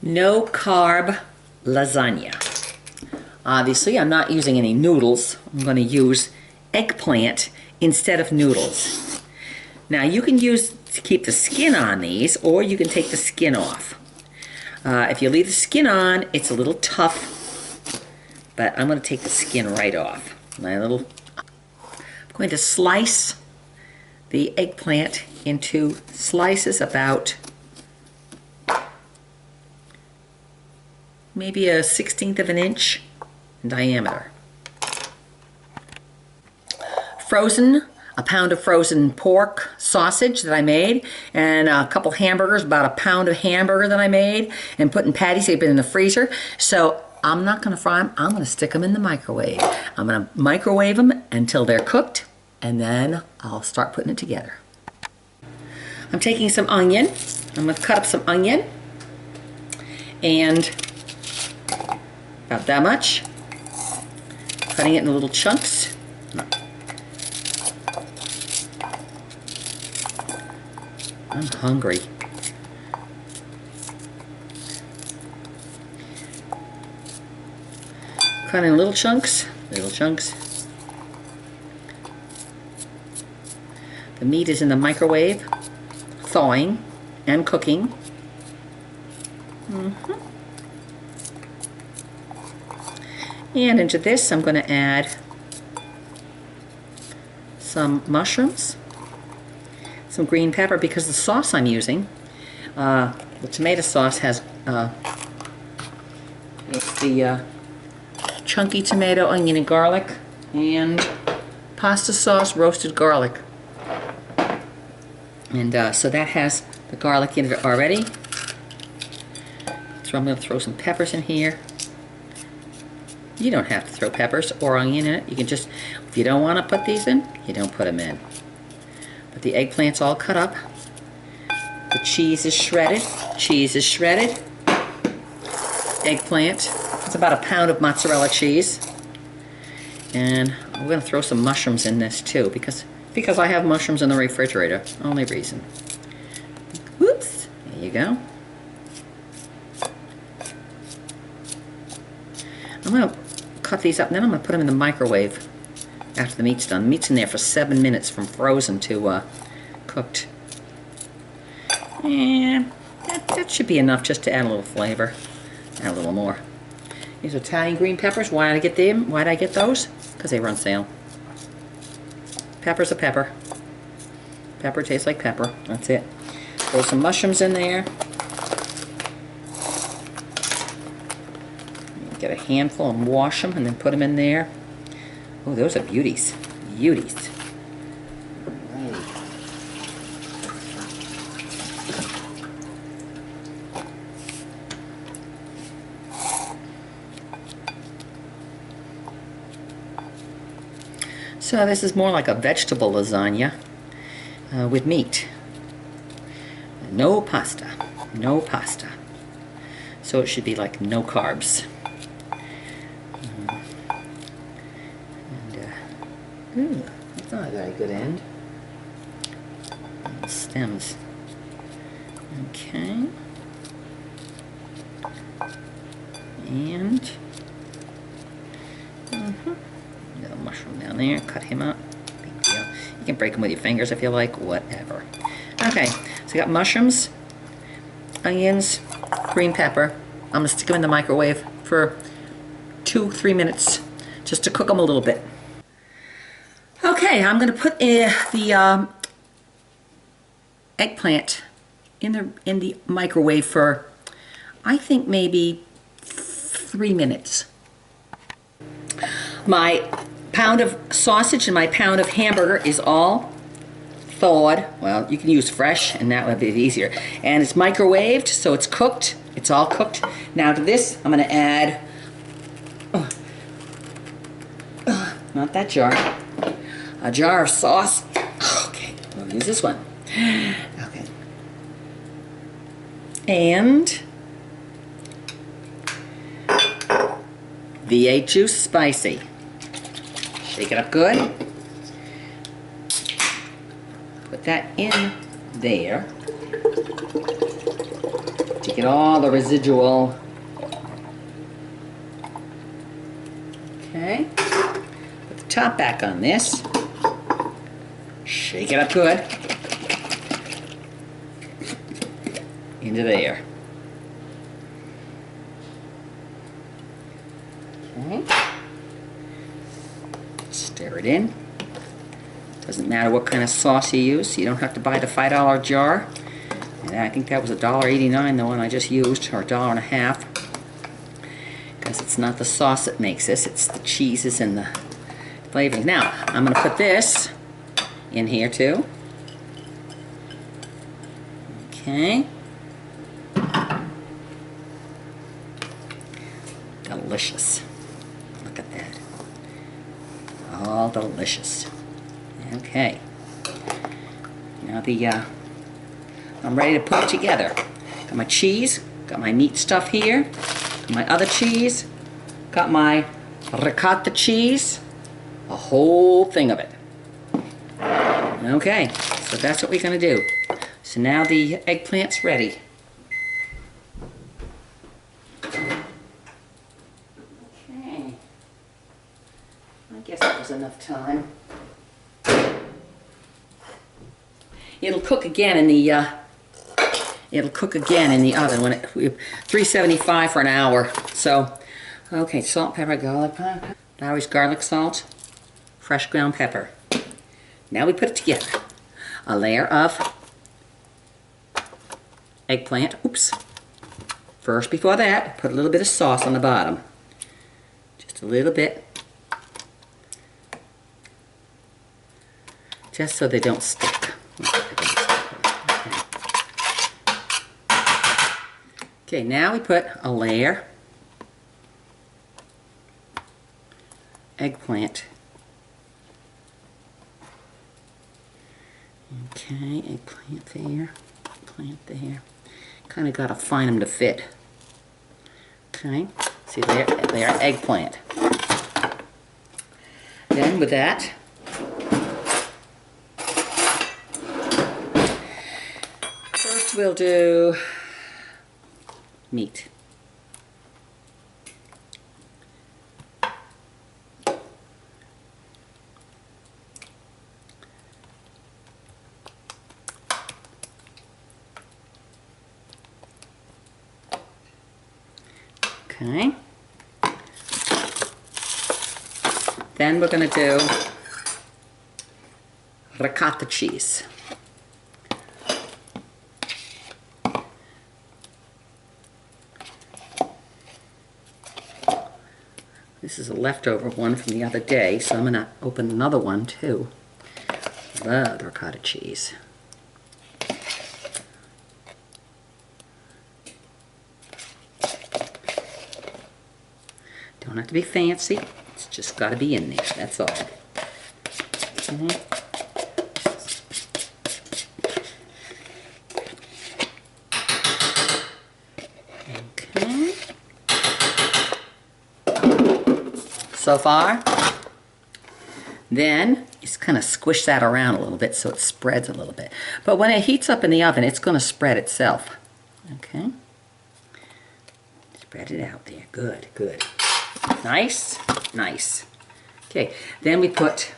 No carb lasagna. Obviously, I'm not using any noodles. I'm going to use eggplant instead of noodles. Now, you can use to keep the skin on these, or you can take the skin off. If you leave the skin on, it's a little tough, but I'm going to take the skin right off. I'm going to slice the eggplant into slices about maybe a 1/16 of an inch in diameter. A pound of frozen pork sausage that I made, and a couple hamburgers, about a pound of hamburger that I made, and put in patties. They've been in the freezer. So I'm not going to fry them. I'm going to stick them in the microwave. I'm going to microwave them until they're cooked, and then I'll start putting it together. I'm taking some onion. I'm going to cut up some onion, and about that much. Cutting it in little chunks. I'm hungry. Cut in little chunks, little chunks. The meat is in the microwave, thawing and cooking. And into this, I'm going to add some mushrooms, some green pepper, because the sauce I'm using, the tomato sauce has it's the chunky tomato, onion, and garlic, and pasta sauce, roasted garlic. And so that has the garlic in it already. So I'm going to throw some peppers in here. You don't have to throw peppers or onion in it. You can just, if you don't want to put these in, you don't put them in. But the eggplant's all cut up. The cheese is shredded. Cheese is shredded. Eggplant. It's about a pound of mozzarella cheese. And I'm going to throw some mushrooms in this too, because I have mushrooms in the refrigerator. Only reason. Whoops. There you go. I'm going to cut these up, and then I'm going to put them in the microwave after the meat's done. The meat's in there for 7 minutes from frozen to cooked. And that should be enough just to add a little flavor. Add a little more. These are Italian green peppers. Why did I get them? Why did I get those? Because they were on sale. Pepper's a pepper. Pepper tastes like pepper. That's it. Throw some mushrooms in there. Get a handful and wash them, and then put them in there. Oh, those are beauties. Beauties. Alrighty. So this is more like a vegetable lasagna with meat. No pasta. No pasta. So it should be like no carbs. Ooh, that's not a very good end. Stems. Okay. And little mushroom down there. Cut him up. Big deal. You can break them with your fingers if you like. Whatever. Okay. So we got mushrooms, onions, green pepper. I'm gonna stick them in the microwave for 2-3 minutes, just to cook them a little bit. Okay, I'm going to put the eggplant in the microwave for, I think, maybe 3 minutes. My pound of sausage and my pound of hamburger is all thawed. Well, you can use fresh, and that would be easier. And it's microwaved, so it's cooked. It's all cooked. Now to this, I'm going to add, not that jar. A jar of sauce. Okay, we'll use this one. Okay. And V8 juice spicy. Shake it up good. Put that in there to get all the residual. Okay. Put the top back on this. Shake it up good. Into there. Okay. Stir it in. Doesn't matter what kind of sauce you use. You don't have to buy the $5 jar. And I think that was $1.89, the one I just used, or $1.50. Because it's not the sauce that makes this, it's the cheeses and the flavorings. Now, I'm going to put this in here too. Okay. Delicious. Look at that. All delicious. Okay. Now I'm ready to put it together. Got my cheese, got my meat stuff here, got my other cheese, got my ricotta cheese, a whole thing of it. Okay, so that's what we're going to do. So now the eggplant's ready. Okay. I guess that was enough time. It'll cook again in the oven when it 375 for an hour. So, okay, salt, pepper, garlic, Lowry's garlic salt, fresh ground pepper. Now we put it together. A layer of eggplant. Oops. First, before that, put a little bit of sauce on the bottom. Just a little bit. Just so they don't stick. Okay, now we put a layer eggplant. Okay, eggplant there, eggplant there. Kind of got to find them to fit. Okay, see there, they are eggplant. Then with that, first we'll do meat. Okay. Then we're going to do ricotta cheese. This is a leftover one from the other day, so I'm going to open another one too. Love ricotta cheese. Don't have to be fancy. It's just got to be in there. That's all. Okay. So far. Then just kind of squish that around a little bit so it spreads a little bit. But when it heats up in the oven, it's going to spread itself. Okay. Spread it out there. Good, good. Nice, nice. Okay, then we put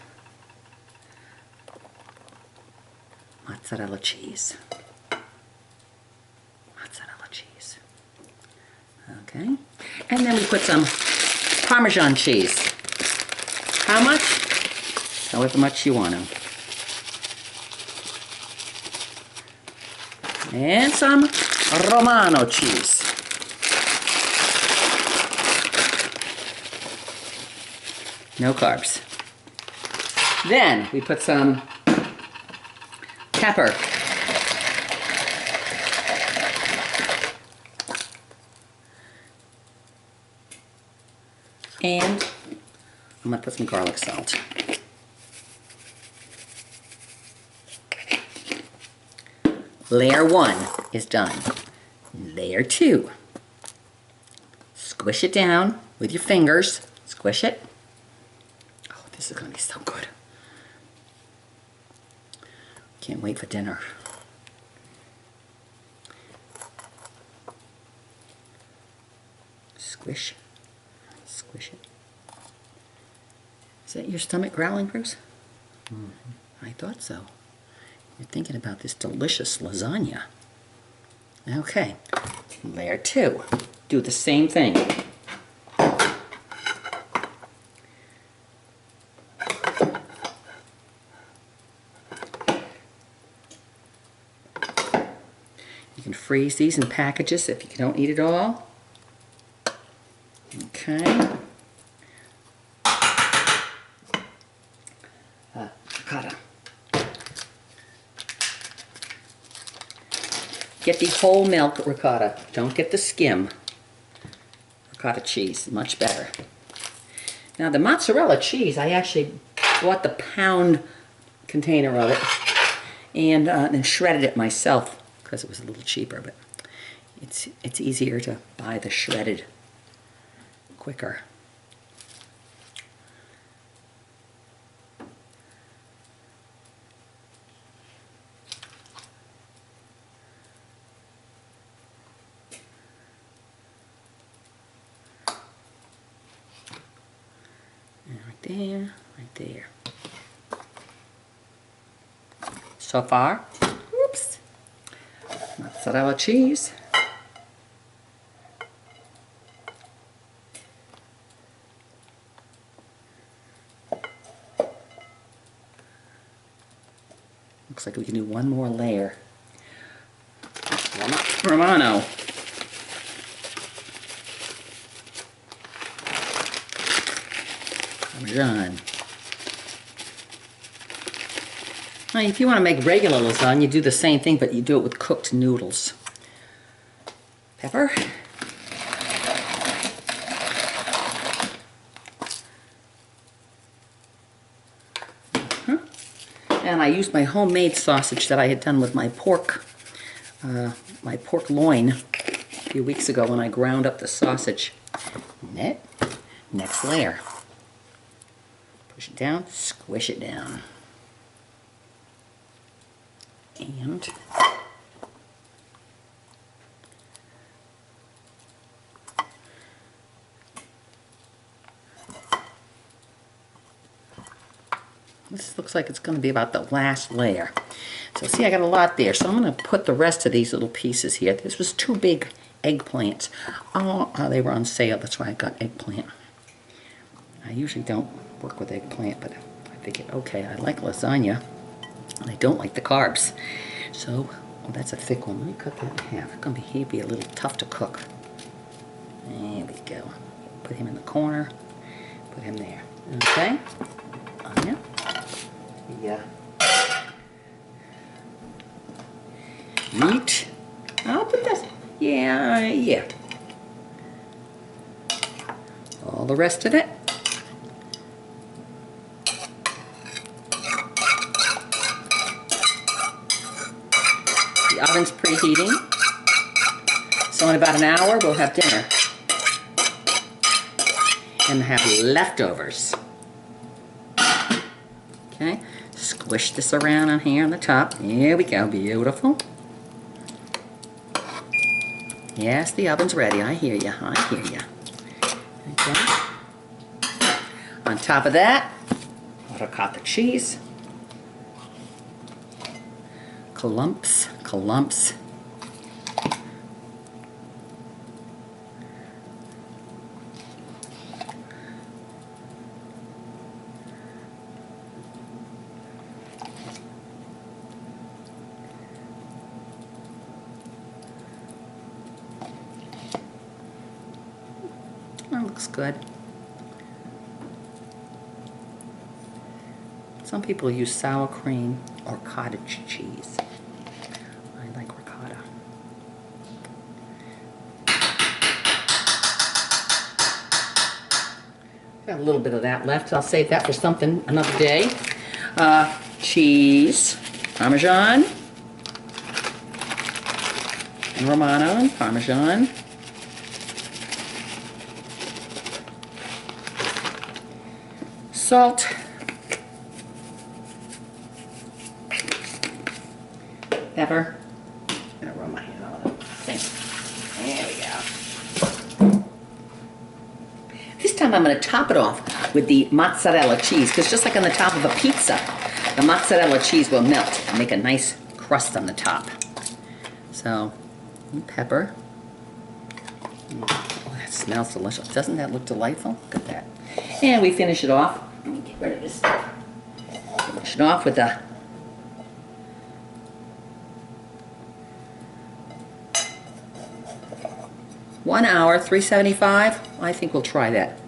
mozzarella cheese. Mozzarella cheese. Okay, and then we put some Parmesan cheese. How much? However much you want to. And some Romano cheese. No carbs. Then we put some pepper. And I'm going to put some garlic salt. Layer 1 is done. Layer 2. Squish it down with your fingers. Squish it. Oh, this is going to be so good. Can't wait for dinner. Squish. Squish it. Is that your stomach growling, Bruce? I thought so. You're thinking about this delicious lasagna. Okay, layer 2. Do the same thing. You can freeze these in packages if you don't eat it all. Okay. Ricotta. Get the whole milk ricotta. Don't get the skim. Ricotta cheese, much better. Now the mozzarella cheese, I actually bought the pound container of it and then shredded it myself because it was a little cheaper, but it's easier to buy the shredded quicker. Right there, right there. So far, oops, mozzarella cheese. Looks like we can do one more layer. Romano. Parmesan. Now, if you want to make regular lasagna, you do the same thing, but you do it with cooked noodles. Pepper. And I used my homemade sausage that I had done with my pork loin a few weeks ago when I ground up the sausage. Next layer. Push it down, squish it down. And this looks like it's going to be about the last layer. So see, I got a lot there. So I'm going to put the rest of these little pieces here. This was 2 big eggplants. Oh, they were on sale. That's why I got eggplant. I usually don't work with eggplant, but I figured, okay, I like lasagna, and I don't like the carbs. So, oh, that's a thick one. Let me cut that in half. It's going to be a little tough to cook. There we go. Put him in the corner. Put him there. Okay. Onion. Yeah. Meat. I'll put this. Yeah. All the rest of it. The oven's preheating. So in about an hour, we'll have dinner. And have leftovers. Okay, squish this around on here on the top. There we go, beautiful. Yes, the oven's ready. I hear you. Okay. On top of that, ricotta cheese. Clumps. That looks good. Some people use sour cream or cottage cheese. I like ricotta. Got a little bit of that left. I'll save that for something another day. Cheese, Parmesan, and Romano and Parmesan. Salt, pepper. I'm gonna run my hand on the thing. There we go. time I'm going to top it off with the mozzarella cheese, because just like on the top of a pizza, the mozzarella cheese will melt and make a nice crust on the top. So, pepper. Oh, that smells delicious. Doesn't that look delightful? Look at that. And we finish it off. Let me get rid of this stuff. Finish it off with the $1 hour, $3.75. I think we'll try that.